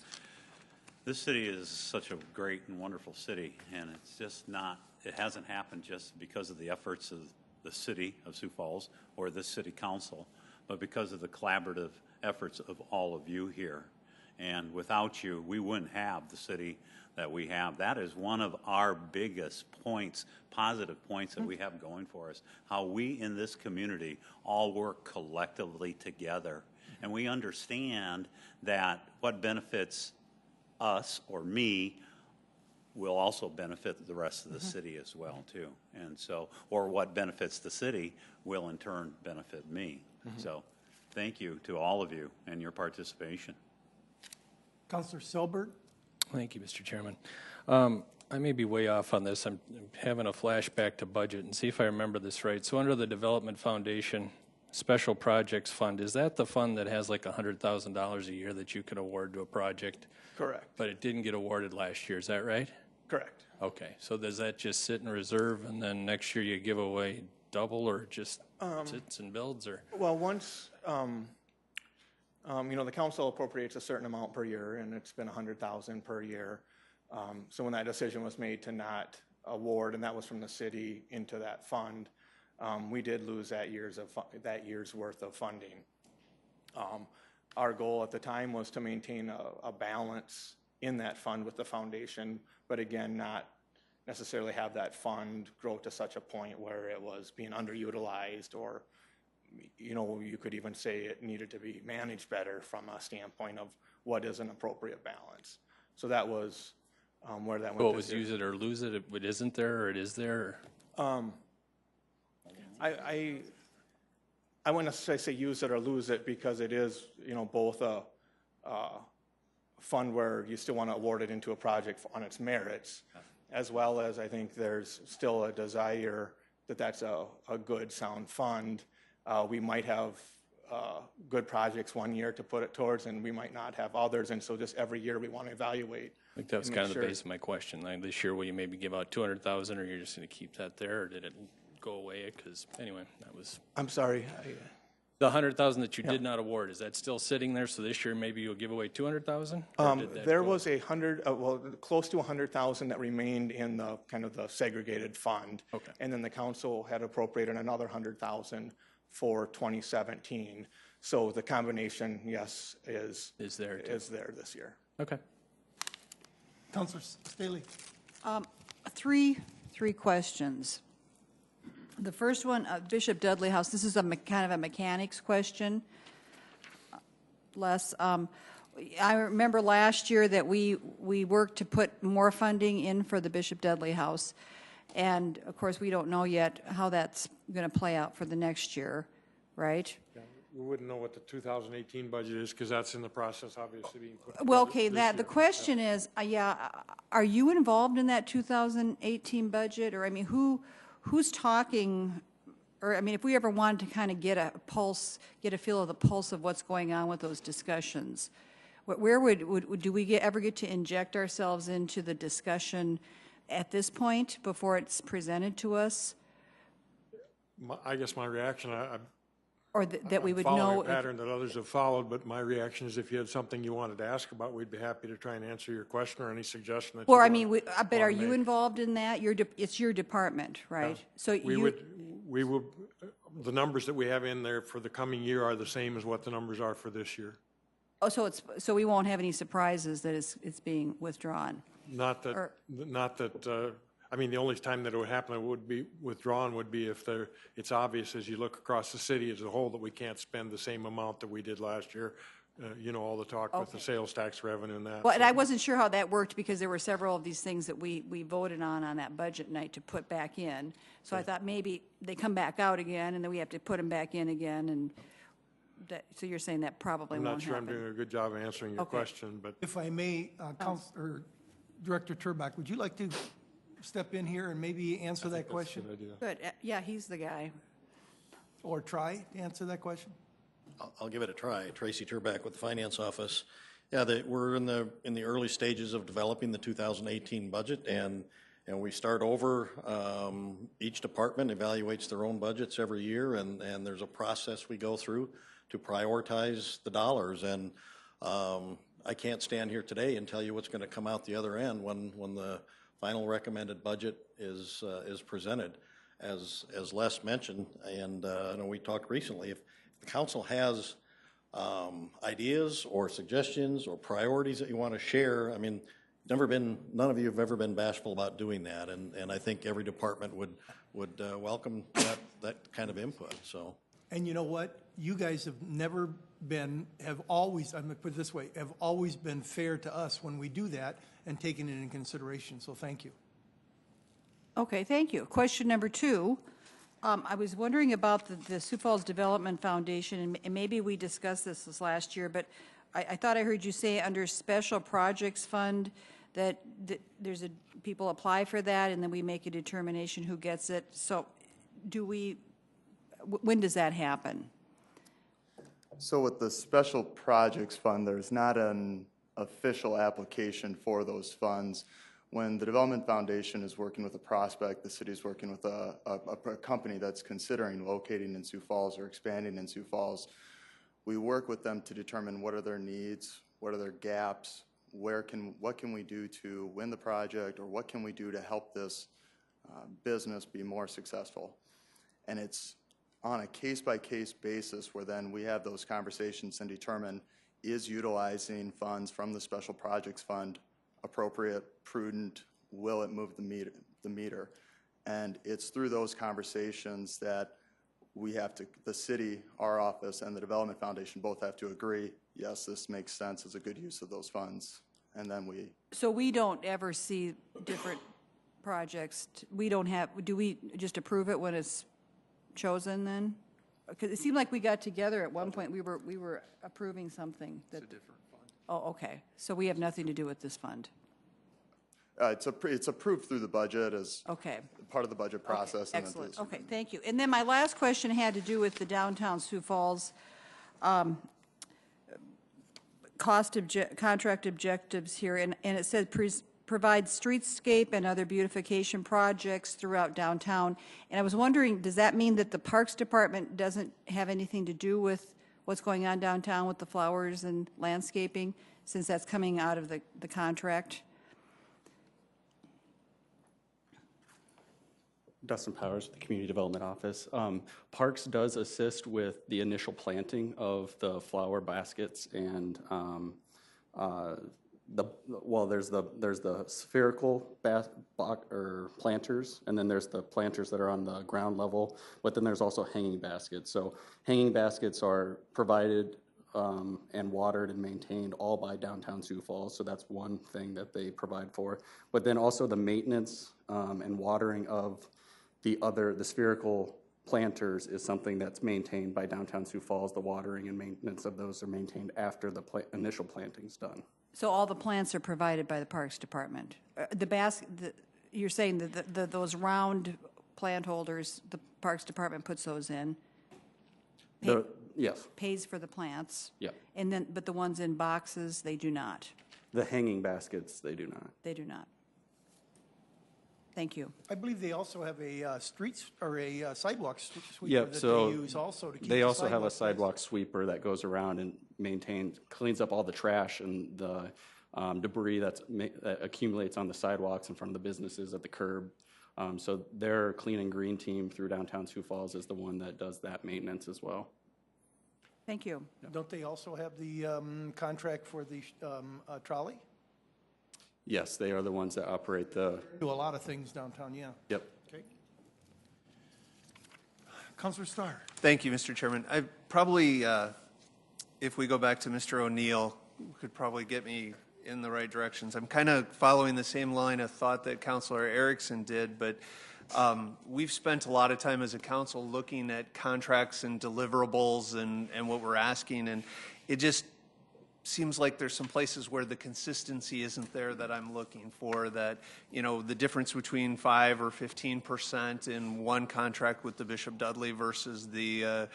This city is such a great and wonderful city, and it's just not, it hasn't happened just because of the efforts of the City of Sioux Falls or the City Council, but because of the collaborative efforts of all of you here. And without you, we wouldn't have the city that we have. That is one of our biggest points, positive points that we have going for us, how we in this community all work collectively together. And we understand that what benefits us or me will also benefit the rest of the city as well, too. And so, or what benefits the city will in turn benefit me. So thank you to all of you and your participation. Councilor Silbert? Thank you, Mr. Chairman. I may be way off on this. I'm having a flashback to budget and see if I remember this right. So under the Development Foundation Special Projects Fund, is that the fund that has like $100,000 a year that you can award to a project? Correct. But it didn't get awarded last year, is that right? Correct. Okay, so does that just sit in reserve and then next year you give away double, or just sits and builds, or? Well, once, you know, the council appropriates a certain amount per year, and it's been $100,000 per year. So when that decision was made to not award, and that was from the city into that fund, we did lose that year's worth of funding. Our goal at the time was to maintain a balance in that fund with the foundation, but again, not necessarily have that fund grow to such a point where it was being underutilized, or, you know, you could even say it needed to be managed better from a standpoint of what is an appropriate balance. So that was where that went. Well, it was use it or lose it. It isn't there, or it is there? I wouldn't necessarily say use it or lose it, because it is, you know, both a fund where you still want to award it into a project on its merits, as well as I think there's still a desire that that's a good, sound fund. We might have good projects one year to put it towards, and we might not have others, and so just every year we want to evaluate. I think that was kind of the base of my question. Like this year, will you maybe give out $200,000, or you're just going to keep that there, or did it go away? Because anyway, that was. I'm sorry. The $100,000 that you did not award, is that still sitting there? So this year maybe you'll give away $200,000? There was close to $100,000 that remained in the kind of the segregated fund. Okay. And then the council had appropriated another $100,000 for 2017. So the combination, yes, is there this year. Okay. Councilor Staley? Three questions. The first one, Bishop Dudley House, this is kind of a mechanics question. Les, I remember last year that we worked to put more funding in for the Bishop Dudley House. And, of course, we don't know yet how that's going to play out for the next year, right? Yeah, we wouldn't know what the 2018 budget is, because that's in the process, obviously, being put Well, together okay, this the year. question is, are you involved in that 2018 budget? Or, I mean, who's talking, or, I mean, if we ever wanted to kind of get a feel of the pulse of what's going on with those discussions, where do we ever get to inject ourselves into the discussion at this point before it's presented to us? I guess my reaction, Or that we would know? following a pattern that others have followed, but my reaction is if you had something you wanted to ask about, we'd be happy to try and answer your question or any suggestion that you Well, I want- mean, but are you make. involved in that? It's your department, right? So We would, the numbers that we have in there for the coming year are the same as what the numbers are for this year. Oh, so we won't have any surprises that it's being withdrawn? Not that, I mean, the only time that it would happen, it would be withdrawn, would be if it's obvious as you look across the city as a whole that we can't spend the same amount that we did last year. You know, all the talk with the sales tax revenue and that. Well, and I wasn't sure how that worked because there were several of these things that we voted on that budget night to put back in. So I thought maybe they come back out again and then we have to put them back in again. And so you're saying that probably I'm won't not sure I'm happen. doing a good job of answering your question, but. If I may, Councilor Director Turbach, would you like to step in here and maybe answer that question? Good, yeah, he's the guy. Or try to answer that question? I'll give it a try. Tracy Turbach with the Finance Office. Yeah, we're in the early stages of developing the 2018 budget, and we start over. Each department evaluates their own budgets every year, and there's a process we go through to prioritize the dollars. And I can't stand here today and tell you what's going to come out the other end when the final recommended budget is presented. As Les mentioned, and I know we talked recently, if the council has ideas or suggestions or priorities that you want to share, I mean, none of you have ever been bashful about doing that, and I think every department would welcome that kind of input. So. And you know what? You guys have always, I'm going to put it this way, have always been fair to us when we do that and taken it into consideration. So thank you. Okay, thank you. Question number 2. I was wondering about the Sioux Falls Development Foundation, and maybe we discussed this last year, but I thought I heard you say under Special Projects Fund that there's people apply for that, and then we make a determination who gets it. So when does that happen? So with the Special Projects Fund, there's not an official application for those funds. When the Development Foundation is working with a prospect, the city is working with a company that's considering locating in Sioux Falls or expanding in Sioux Falls. We work with them to determine what are their needs, what are their gaps, what can we do to win the project, or what can we do to help this business be more successful. And it's on a case-by-case basis where then we have those conversations and determine, is utilizing funds from the Special Projects Fund appropriate, prudent, will it move the meter? And it's through those conversations that we have to, the city, our office, and the Development Foundation both have to agree, yes, this makes sense, it's a good use of those funds. And then we... So we don't ever see different projects, do we just approve it when it's chosen then? Because it seemed like we got together at one point, we were approving something. It's a different fund. Oh, okay. So we have nothing to do with this fund? It's approved through the budget as part of the budget process. Okay. Excellent. Okay, thank you. And then my last question had to do with the downtown Sioux Falls contract objectives here, and it said provide streetscape and other beautification projects throughout downtown. And I was wondering, does that mean that the Parks Department doesn't have anything to do with what's going on downtown with the flowers and landscaping, since that's coming out of the contract? Dustin Powers with the Community Development Office. Parks does assist with the initial planting of the flower baskets and there's the spherical planters, and then there's the planters that are on the ground level, but then there's also hanging baskets. So hanging baskets are provided and watered and maintained all by downtown Sioux Falls, so that's one thing that they provide for. But then also the maintenance and watering of the spherical planters is something that's maintained by downtown Sioux Falls. The watering and maintenance of those are maintained after the initial planting's done. So all the plants are provided by the Parks Department. You're saying that those round plant holders, the Parks Department puts those in? Yes. Pays for the plants? Yeah. And then, but the ones in boxes, they do not? The hanging baskets, they do not. They do not. Thank you. I believe they also have a sidewalk sweeper Yep, that so they use also to keep they the also have a sidewalks sidewalk sweeper that goes around and cleans up all the trash and the debris that accumulates on the sidewalks in front of the businesses at the curb. So their Clean and Green team through downtown Sioux Falls is the one that does that maintenance as well. Thank you. Don't they also have the contract for the trolley? Yes, they are the ones that operate the... Do a lot of things downtown, yeah. Yep. Okay. Councilor Starr. Thank you, Mr. Chairman. I probably, if we go back to Mr. O'Neill, could probably get me in the right directions. I'm kind of following the same line of thought that Councilor Erickson did, but we've spent a lot of time as a council looking at contracts and deliverables and what we're asking, and it just seems like there's some places where the consistency isn't there that I'm looking for, that, you know, the difference between 5 or 15% in one contract with the Bishop Dudley versus the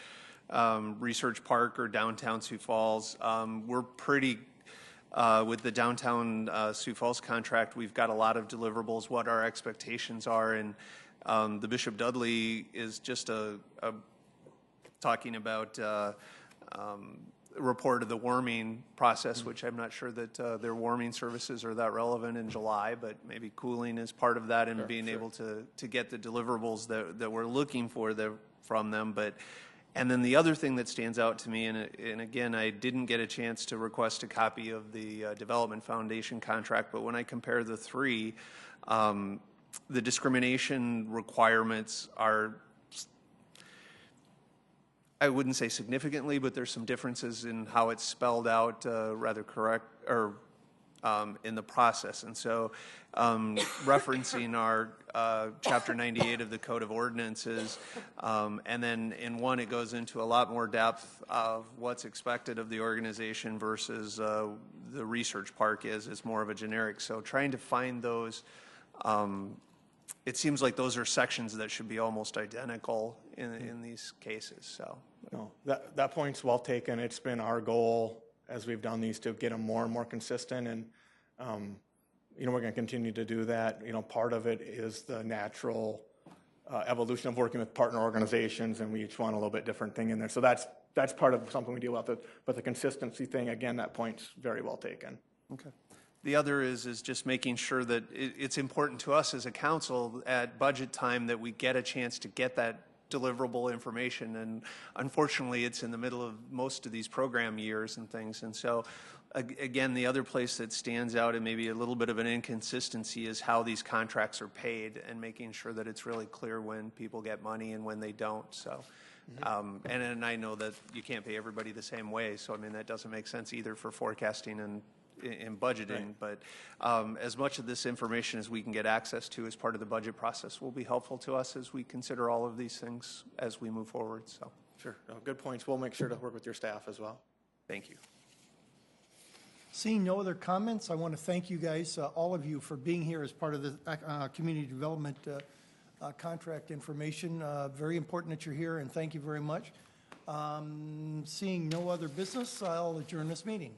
Research Park or downtown Sioux Falls. We're pretty, with the downtown Sioux Falls contract, we've got a lot of deliverables, what our expectations are, and the Bishop Dudley is just talking about report of the warming process, which I'm not sure that their warming services are that relevant in July, but maybe cooling is part of that, and being able to get the deliverables that we're looking for from them. But and then the other thing that stands out to me, and again, I didn't get a chance to request a copy of the Development Foundation contract, but when I compare the three, the discrimination requirements are, I wouldn't say significantly, but there's some differences in how it's spelled out, rather correct, or in the process. And so referencing our Chapter 98 of the Code of Ordinances, and then in one it goes into a lot more depth of what's expected of the organization versus the Research Park is more of a generic. So trying to find those, it seems like those are sections that should be almost identical in these cases. So no, that point's well taken. It's been our goal as we've done these to get them more and more consistent, and you know, we're going to continue to do that. You know, part of it is the natural evolution of working with partner organizations, and we each want a little bit different thing in there. So that's part of something we deal with. But the consistency thing, again, that point's very well taken. okay. The other is just making sure that it's important to us as a council at budget time that we get a chance to get that deliverable information. And unfortunately, it's in the middle of most of these program years and things. And so, again, the other place that stands out and maybe a little bit of an inconsistency is how these contracts are paid, and making sure that it's really clear when people get money and when they don't. So, and I know that you can't pay everybody the same way. So, I mean, that doesn't make sense either for forecasting and in budgeting, right. But as much of this information as we can get access to as part of the budget process will be helpful to us as we consider all of these things as we move forward. So, sure, no, good points. We'll make sure to work with your staff as well. Thank you. Seeing no other comments, I want to thank you guys, all of you, for being here as part of the community development contract information. Very important that you're here, and thank you very much. Seeing no other business, I'll adjourn this meeting.